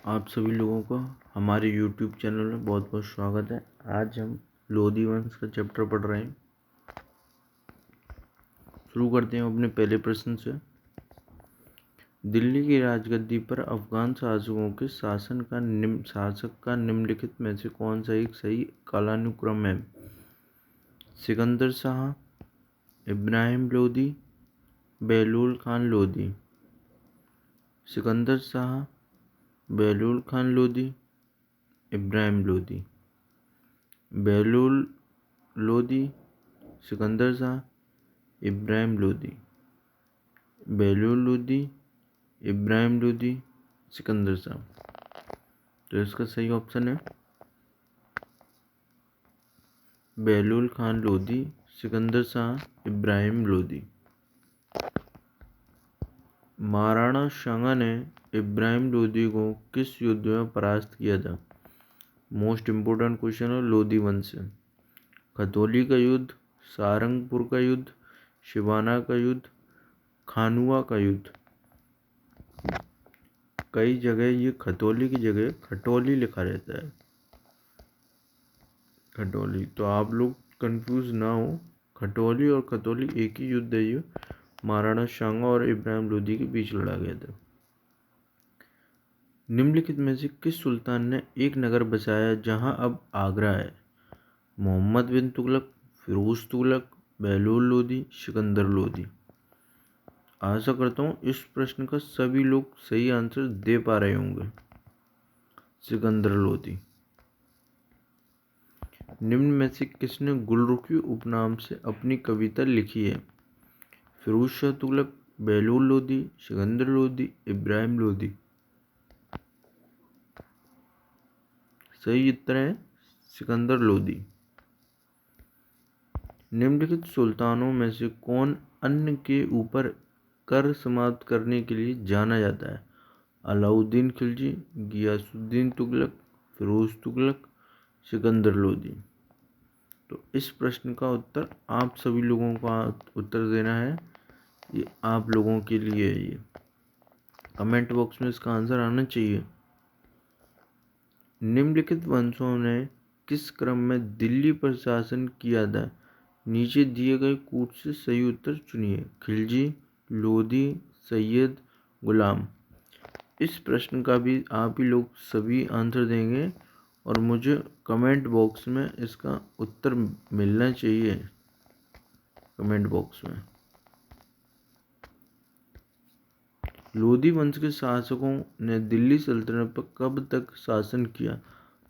आप सभी लोगों का हमारे YouTube चैनल में बहुत बहुत स्वागत है। आज हम लोधी वंश का चैप्टर पढ़ रहे हैं। शुरू करते हैं अपने पहले प्रश्न से। दिल्ली की राजगद्दी पर अफगान शासकों के शासक का निम्नलिखित में से कौन सा एक सही कालानुक्रम है? सिकंदर शाह, इब्राहिम लोदी, बेलूल खान लोदी। सिकंदर शाह, बेलूल खान लोदी, इब्राहिम लोदी। बेलूल लोदी, सिकंदर शाह, इब्राहिम लोदी। बेलूल लोदी, इब्राहिम लोदी, सिकंदर शाह। तो इसका सही ऑप्शन है बेलूल खान लोदी, सिकंदर शाह, इब्राहिम लोदी। महाराणा सांगा ने इब्राहिम लोदी को किस युद्ध में परास्त किया था? मोस्ट इम्पोर्टेंट क्वेश्चन है लोधी वंश से। खतौली का युद्ध, सारंगपुर का युद्ध, शिवाना का युद्ध, खानुआ का युद्ध। कई जगह ये खतौली की जगह खटौली लिखा रहता है, खटौली। तो आप लोग कंफ्यूज ना हो, खटौली और खतौली एक ही युद्ध है। ये महाराणा सांगा और इब्राहिम लोदी के बीच लड़ा गया था। निम्नलिखित में से किस सुल्तान ने एक नगर बसाया जहां अब आगरा है? मोहम्मद बिन तुगलक, फिरोज तुगलक, बेलूल लोदी, सिकंदर लोदी। आशा करता हूँ इस प्रश्न का सभी लोग सही आंसर दे पा रहे होंगे। सिकंदर लोदी। निम्न में से किसने गुलरुखी उपनाम से अपनी कविता लिखी है? फिरोज शाह तुगलक, बेलूल लोदी, सिकंदर लोदी, इब्राहिम लोदी। सही उत्तर है सिकंदर लोदी। निम्नलिखित सुल्तानों में से कौन अन्न के ऊपर कर समाप्त करने के लिए जाना जाता है? अलाउद्दीन खिलजी, गियासुद्दीन तुगलक, फिरोज तुगलक, सिकंदर लोदी। तो इस प्रश्न का उत्तर आप सभी लोगों का उत्तर देना है। ये आप लोगों के लिए है। ये कमेंट बॉक्स में इसका आंसर आना चाहिए। निम्नलिखित वंशों ने किस क्रम में दिल्ली पर शासन किया था? नीचे दिए गए कूट से सही उत्तर चुनिए। खिलजी, लोधी, सैयद, गुलाम। इस प्रश्न का भी आप ही लोग सभी आंसर देंगे और मुझे कमेंट बॉक्स में इसका उत्तर मिलना चाहिए। कमेंट बॉक्स में लोधी वंश के शासकों ने दिल्ली सल्तनत पर कब तक शासन किया?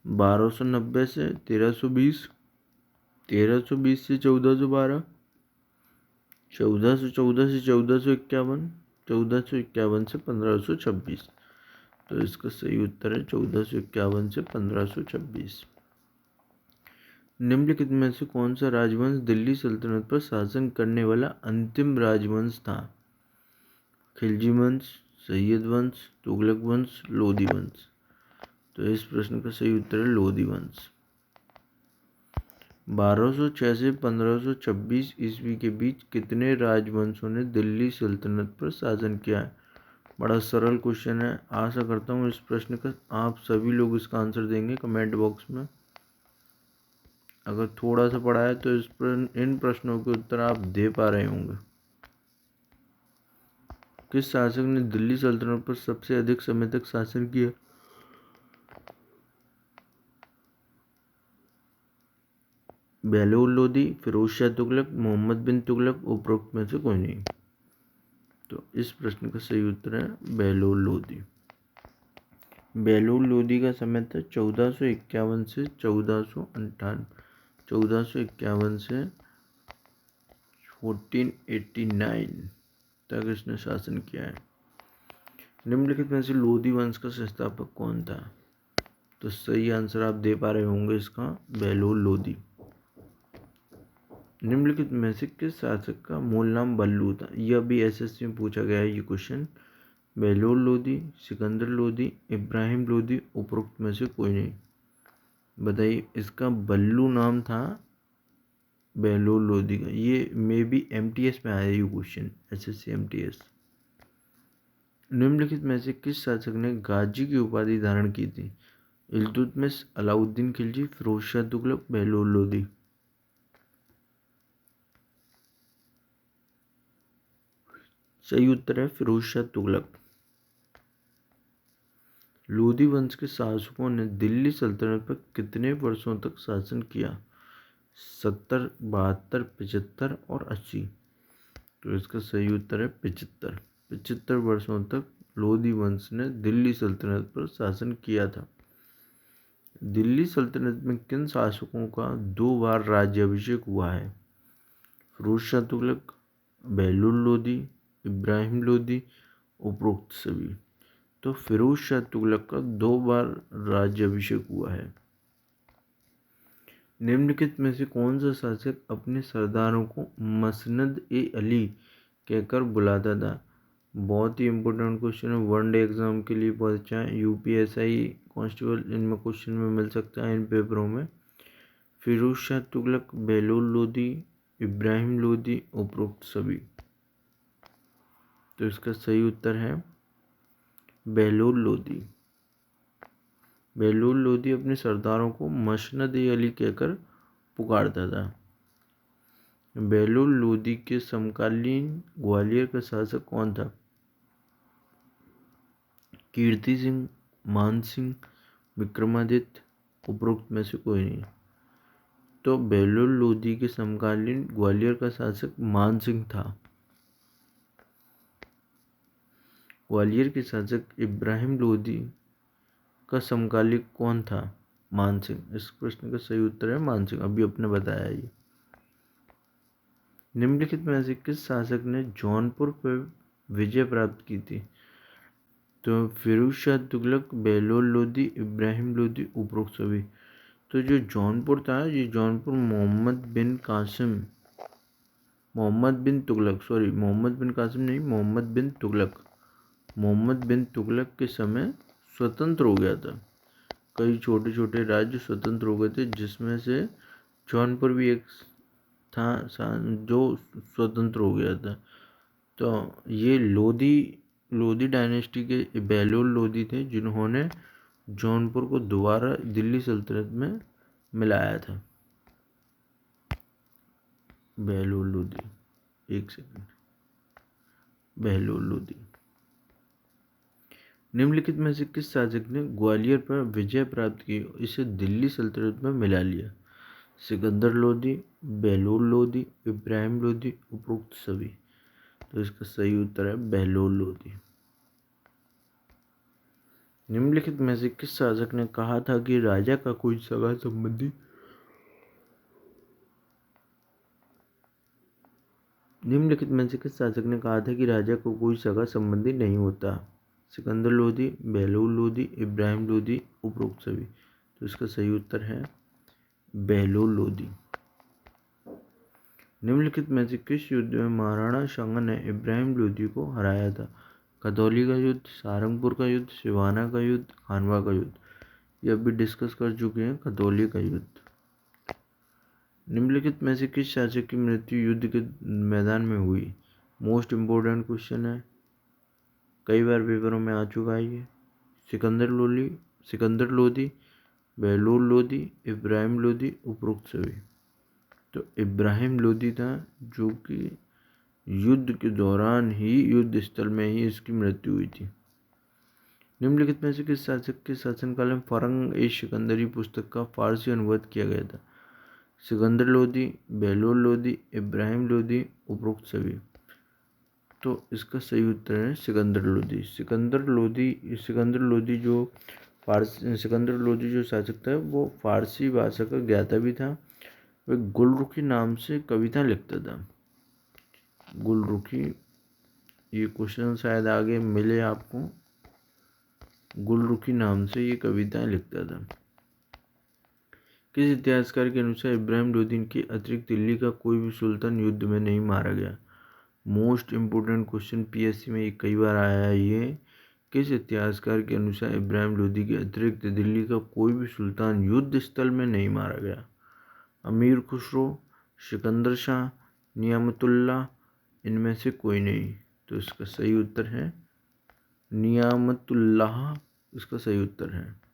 1290 से 1320, 1320 से 1412, 1414 से 1451, 1451 से 1526। तो इसका सही उत्तर है 1451 से 1526। निम्नलिखित में से कौन सा राजवंश दिल्ली सल्तनत पर शासन करने वाला अंतिम राजवंश था? खिलजी वंश, सैयद वंश, तुगलक वंश, लोधी वंश। तो इस प्रश्न का सही उत्तर है लोधी वंश। 1206 से 1526 ईस्वी के बीच कितने राजवंशों ने दिल्ली सल्तनत पर शासन किया है? बड़ा सरल क्वेश्चन है। आशा करता हूँ इस प्रश्न का आप सभी लोग इसका आंसर देंगे कमेंट बॉक्स में। अगर थोड़ा सा पढ़ा है तो इन प्रश्नों के उत्तर आप दे पा रहे होंगे। किस शासक ने दिल्ली सल्तनत पर सबसे अधिक समय तक शासन किया? बेलूल लोदी, फिरोज शाह तुगलक, मोहम्मद बिन तुगलक। उपरोक्त में से कोई नहीं। तो इस प्रश्न का सही उत्तर है बेलूल लोदी। बेलूल लोदी का समय था 1451 से 1458, 1451 से 1489 तक इसने शासन किया है। निम्नलिखित में से लोधी वंश का संस्थापक कौन था? तो सही आंसर आप दे पा रहे होंगे इसका बेलूल लोदी। निम्नलिखित में से किस शासक का मूल नाम बल्लू था? यह भी एसएससी में पूछा गया है ये क्वेश्चन। बेलूल लोदी, सिकंदर लोदी, इब्राहिम लोदी। उपरोक्त में से कोई नहीं। बताइए इसका बल्लू नाम था बेलूल लोदी का। ये मे बी एमटीएस में आया ये क्वेश्चन, एसएससी एमटीएस। निम्नलिखित में से किस शासक ने गाजी की उपाधि धारण की थी? इल्तुतमिश, अलाउद्दीन खिलजी, फिरोज शाह तुगलक, बहलोल लोदी। सही उत्तर है फिरोज शाह तुगलक। लोदी वंश के शासकों ने दिल्ली सल्तनत पर कितने वर्षों तक शासन किया? 70, 72, 75 और 80। तो इसका सही उत्तर है 75। 75 वर्षों तक लोदी वंश ने दिल्ली सल्तनत पर शासन किया था। दिल्ली सल्तनत में किन शासकों का 2 बार राज्याभिषेक हुआ है? फिरोज शाह तुगलक, बहलोल लोदी, इब्राहिम लोदी, उपरोक्त सभी। तो फिरोज शाह तुगलक का 2 बार राज्याभिषेक हुआ है। निम्नलिखित में से कौन सा शासक अपने सरदारों को मसनद ए अली कहकर बुलाता था? बहुत ही इंपॉर्टेंट क्वेश्चन है, वनडे एग्जाम के लिए बहुत अच्छा है। यूपीएसआई कांस्टेबल इनमें क्वेश्चन में मिल सकता है इन पेपरों में। फिरोज शाह तुगलक, बहलोल लोदी, इब्राहिम लोदी, उपरोक्त सभी। तो इसका सही उत्तर है बहलोल लोदी। बहलोल लोदी अपने सरदारों को मसनद ए अली कहकर पुकारता था। बहलोल लोदी के समकालीन ग्वालियर का शासक कौन था? कीर्ति सिंह, मान सिंह, विक्रमादित्य, उपरोक्त में से कोई नहीं। तो बहलोल लोदी के समकालीन ग्वालियर का शासक मान सिंह था। ग्वालियर के शासक इब्राहिम लोदी का समकालिक कौन था? मान सिंह। इस प्रश्न का सही उत्तर है मान सिंह, अभी अपने बताया ये। निम्नलिखित में से किस शासक ने जौनपुर पर विजय प्राप्त की थी? तो फिरोज शाह तुगलक, बहलोल लोदी, इब्राहिम लोदी, उपरोक्त सभी। तो जो जौनपुर था, ये जौनपुर मोहम्मद बिन तुगलक के समय स्वतंत्र हो गया था। कई छोटे छोटे राज्य स्वतंत्र हो गए थे, जिसमें से जौनपुर भी एक था जो स्वतंत्र हो गया था। तो ये लोदी डायनेस्टी के बहलोल लोदी थे, जिन्होंने जौनपुर को दोबारा दिल्ली सल्तनत में मिलाया था। बहलोल लोदी, एक सेकंड, बहलोल लोदी। निम्नलिखित में से किस शासक ने ग्वालियर पर विजय प्राप्त की, इसे दिल्ली सल्तनत में मिला लिया? सिकंदर लोदी, बहलोल लोदी, इब्राहिम लोदी, उपरोक्त सभी। तो इसका सही उत्तर है बहलोल लोदी। निम्नलिखित में से किस शासक ने कहा था कि राजा का कोई सगा संबंधी नहीं होता? सिकंदर लोदी, बहलोल लोदी, इब्राहिम लोदी, उपरोक्त सभी। तो इसका सही उत्तर है बहलोल लोदी। निम्नलिखित में से किस युद्ध में महाराणा सांगा ने इब्राहिम लोदी को हराया था? कदौली का युद्ध, सारंगपुर का युद्ध, सिवाना का युद्ध, खानवा का युद्ध। ये अभी डिस्कस कर चुके हैं, कदौली का युद्ध। निम्नलिखित में से किस शासक की मृत्यु युद्ध के मैदान में हुई? मोस्ट इम्पोर्टेंट क्वेश्चन है, कई बार पेपरों में आ चुका है ये। सिकंदर लोदी, बहलोल लोदी, इब्राहिम लोदी, उपरोक्त सभी। तो इब्राहिम लोदी था, जो कि युद्ध के दौरान ही युद्ध स्थल में ही इसकी मृत्यु हुई थी। निम्नलिखित में से किस शासक के शासनकाल में फरंग ए सिकंदरी पुस्तक का फारसी अनुवाद किया गया था? सिकंदर लोदी, बहलोल लोदी, इब्राहिम लोदी, उपरोक्त सभी। तो इसका सही उत्तर है सिकंदर लोदी। सिकंदर लोदी जो शासक था, वो फारसी भाषा का ज्ञाता भी था। वह गुलरुखी नाम से कविता लिखता था। गुलरुखी, ये क्वेश्चन शायद आगे मिले आपको। गुलरुखी नाम से ये कविताएं लिखता था। किस इतिहासकार के अनुसार इब्राहिम लोदी के अतिरिक्त दिल्ली का कोई भी सुल्तान युद्ध में नहीं मारा गया? मोस्ट इम्पोर्टेंट क्वेश्चन, पीएससी में कई बार आया है ये। किस इतिहासकार के अनुसार इब्राहिम लोदी के अतिरिक्त दिल्ली का कोई भी सुल्तान युद्ध स्थल में नहीं मारा गया? अमीर खुसरो, सिकंदर शाह, नियामतुल्लाह, इनमें से कोई नहीं। तो इसका सही उत्तर है नियामतुल्लाह इसका सही उत्तर है।